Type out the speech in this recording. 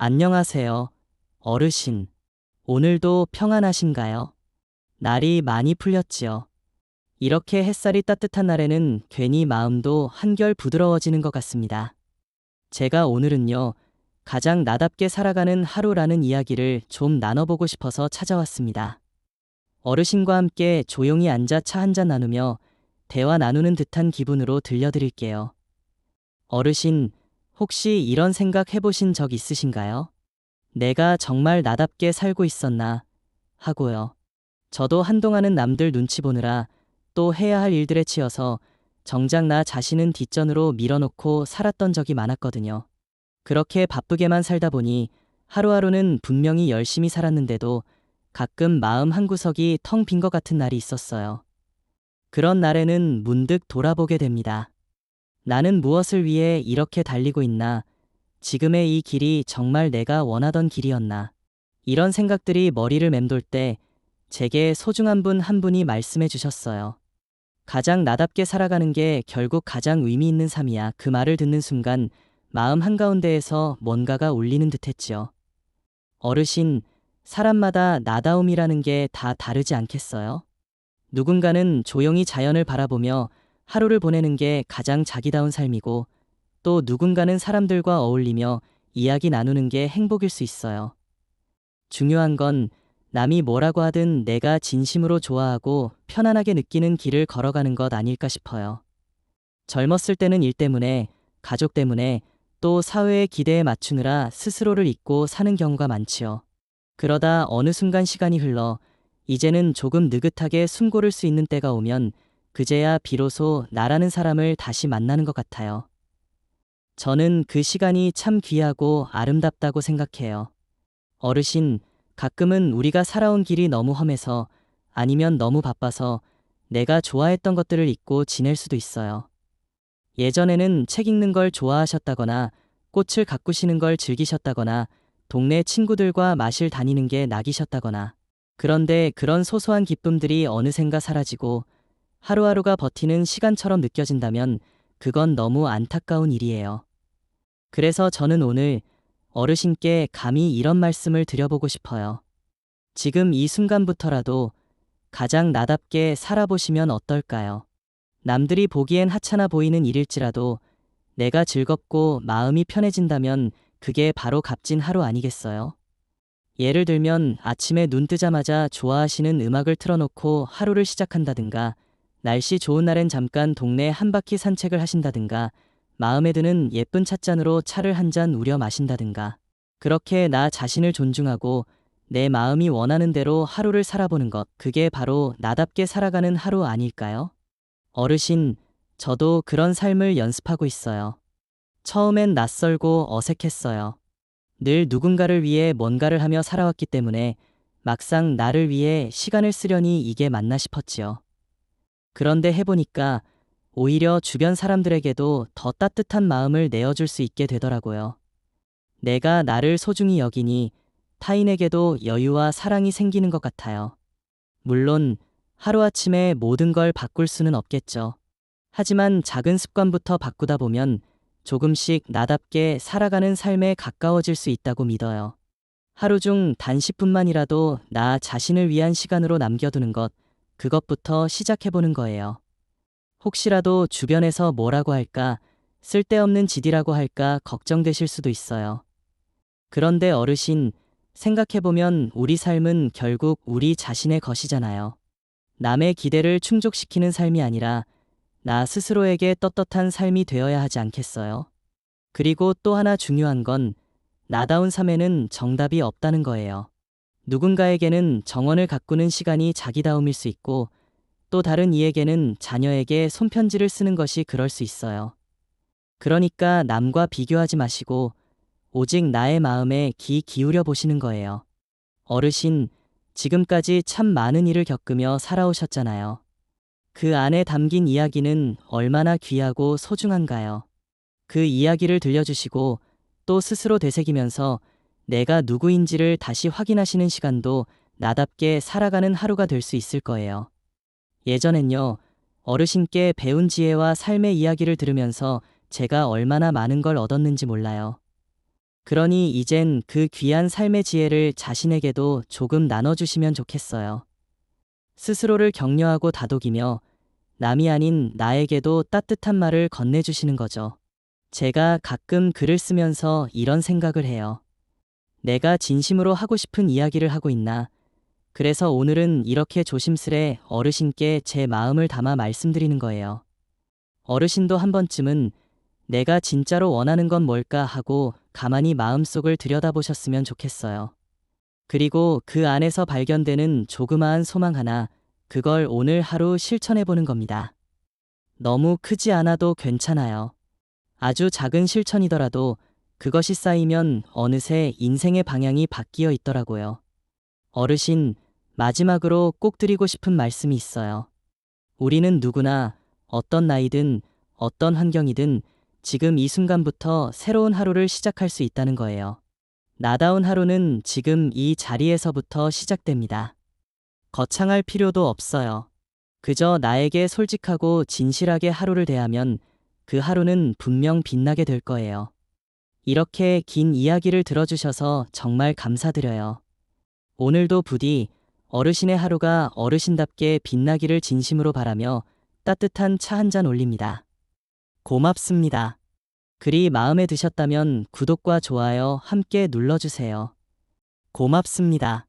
안녕하세요, 어르신. 오늘도 평안하신가요? 날이 많이 풀렸지요. 이렇게 햇살이 따뜻한 날에는 괜히 마음도 한결 부드러워지는 것 같습니다. 제가 오늘은요, 가장 나답게 살아가는 하루라는 이야기를 좀 나눠보고 싶어서 찾아왔습니다. 어르신과 함께 조용히 앉아 차 한잔 나누며 대화 나누는 듯한 기분으로 들려드릴게요. 어르신, 혹시 이런 생각 해보신 적 있으신가요? 내가 정말 나답게 살고 있었나 하고요. 저도 한동안은 남들 눈치 보느라 또 해야 할 일들에 치여서 정작 나 자신은 뒷전으로 밀어놓고 살았던 적이 많았거든요. 그렇게 바쁘게만 살다 보니 하루하루는 분명히 열심히 살았는데도 가끔 마음 한구석이 텅 빈 것 같은 날이 있었어요. 그런 날에는 문득 돌아보게 됩니다. 나는 무엇을 위해 이렇게 달리고 있나? 지금의 이 길이 정말 내가 원하던 길이었나? 이런 생각들이 머리를 맴돌 때 제게 소중한 분 한 분이 말씀해 주셨어요. 가장 나답게 살아가는 게 결국 가장 의미 있는 삶이야. 그 말을 듣는 순간 마음 한가운데에서 뭔가가 울리는 듯 했지요. 어르신, 사람마다 나다움이라는 게 다 다르지 않겠어요? 누군가는 조용히 자연을 바라보며 하루를 보내는 게 가장 자기다운 삶이고, 또 누군가는 사람들과 어울리며 이야기 나누는 게 행복일 수 있어요. 중요한 건 남이 뭐라고 하든 내가 진심으로 좋아하고 편안하게 느끼는 길을 걸어가는 것 아닐까 싶어요. 젊었을 때는 일 때문에, 가족 때문에, 또 사회의 기대에 맞추느라 스스로를 잊고 사는 경우가 많지요. 그러다 어느 순간 시간이 흘러 이제는 조금 느긋하게 숨 고를 수 있는 때가 오면 그제야 비로소 나라는 사람을 다시 만나는 것 같아요. 저는 그 시간이 참 귀하고 아름답다고 생각해요. 어르신, 가끔은 우리가 살아온 길이 너무 험해서 아니면 너무 바빠서 내가 좋아했던 것들을 잊고 지낼 수도 있어요. 예전에는 책 읽는 걸 좋아하셨다거나 꽃을 가꾸시는 걸 즐기셨다거나 동네 친구들과 마실 다니는 게 낙이셨다거나, 그런데 그런 소소한 기쁨들이 어느샌가 사라지고 하루하루가 버티는 시간처럼 느껴진다면 그건 너무 안타까운 일이에요. 그래서 저는 오늘 어르신께 감히 이런 말씀을 드려보고 싶어요. 지금 이 순간부터라도 가장 나답게 살아보시면 어떨까요? 남들이 보기엔 하찮아 보이는 일일지라도 내가 즐겁고 마음이 편해진다면 그게 바로 값진 하루 아니겠어요? 예를 들면 아침에 눈 뜨자마자 좋아하시는 음악을 틀어놓고 하루를 시작한다든가, 날씨 좋은 날엔 잠깐 동네 한 바퀴 산책을 하신다든가, 마음에 드는 예쁜 찻잔으로 차를 한 잔 우려 마신다든가, 그렇게 나 자신을 존중하고 내 마음이 원하는 대로 하루를 살아보는 것, 그게 바로 나답게 살아가는 하루 아닐까요? 어르신, 저도 그런 삶을 연습하고 있어요. 처음엔 낯설고 어색했어요. 늘 누군가를 위해 뭔가를 하며 살아왔기 때문에 막상 나를 위해 시간을 쓰려니 이게 맞나 싶었지요. 그런데 해보니까 오히려 주변 사람들에게도 더 따뜻한 마음을 내어줄 수 있게 되더라고요. 내가 나를 소중히 여기니 타인에게도 여유와 사랑이 생기는 것 같아요. 물론 하루아침에 모든 걸 바꿀 수는 없겠죠. 하지만 작은 습관부터 바꾸다 보면 조금씩 나답게 살아가는 삶에 가까워질 수 있다고 믿어요. 하루 중 단 10분만이라도 나 자신을 위한 시간으로 남겨두는 것, 그것부터 시작해보는 거예요. 혹시라도 주변에서 뭐라고 할까, 쓸데없는 짓이라고 할까 걱정되실 수도 있어요. 그런데 어르신, 생각해보면 우리 삶은 결국 우리 자신의 것이잖아요. 남의 기대를 충족시키는 삶이 아니라 나 스스로에게 떳떳한 삶이 되어야 하지 않겠어요? 그리고 또 하나 중요한 건 나다운 삶에는 정답이 없다는 거예요. 누군가에게는 정원을 가꾸는 시간이 자기다움일 수 있고, 또 다른 이에게는 자녀에게 손편지를 쓰는 것이 그럴 수 있어요. 그러니까 남과 비교하지 마시고 오직 나의 마음에 귀 기울여 보시는 거예요. 어르신, 지금까지 참 많은 일을 겪으며 살아오셨잖아요. 그 안에 담긴 이야기는 얼마나 귀하고 소중한가요? 그 이야기를 들려주시고 또 스스로 되새기면서 내가 누구인지를 다시 확인하시는 시간도 나답게 살아가는 하루가 될 수 있을 거예요. 예전엔요, 어르신께 배운 지혜와 삶의 이야기를 들으면서 제가 얼마나 많은 걸 얻었는지 몰라요. 그러니 이젠 그 귀한 삶의 지혜를 자신에게도 조금 나눠주시면 좋겠어요. 스스로를 격려하고 다독이며 남이 아닌 나에게도 따뜻한 말을 건네주시는 거죠. 제가 가끔 글을 쓰면서 이런 생각을 해요. 내가 진심으로 하고 싶은 이야기를 하고 있나? 그래서 오늘은 이렇게 조심스레 어르신께 제 마음을 담아 말씀드리는 거예요. 어르신도 한 번쯤은 내가 진짜로 원하는 건 뭘까 하고 가만히 마음속을 들여다보셨으면 좋겠어요. 그리고 그 안에서 발견되는 조그마한 소망 하나, 그걸 오늘 하루 실천해보는 겁니다. 너무 크지 않아도 괜찮아요. 아주 작은 실천이더라도 그것이 쌓이면 어느새 인생의 방향이 바뀌어 있더라고요. 어르신, 마지막으로 꼭 드리고 싶은 말씀이 있어요. 우리는 누구나 어떤 나이든 어떤 환경이든 지금 이 순간부터 새로운 하루를 시작할 수 있다는 거예요. 나다운 하루는 지금 이 자리에서부터 시작됩니다. 거창할 필요도 없어요. 그저 나에게 솔직하고 진실하게 하루를 대하면 그 하루는 분명 빛나게 될 거예요. 이렇게 긴 이야기를 들어주셔서 정말 감사드려요. 오늘도 부디 어르신의 하루가 어르신답게 빛나기를 진심으로 바라며 따뜻한 차 한 잔 올립니다. 고맙습니다. 글이 마음에 드셨다면 구독과 좋아요 함께 눌러주세요. 고맙습니다.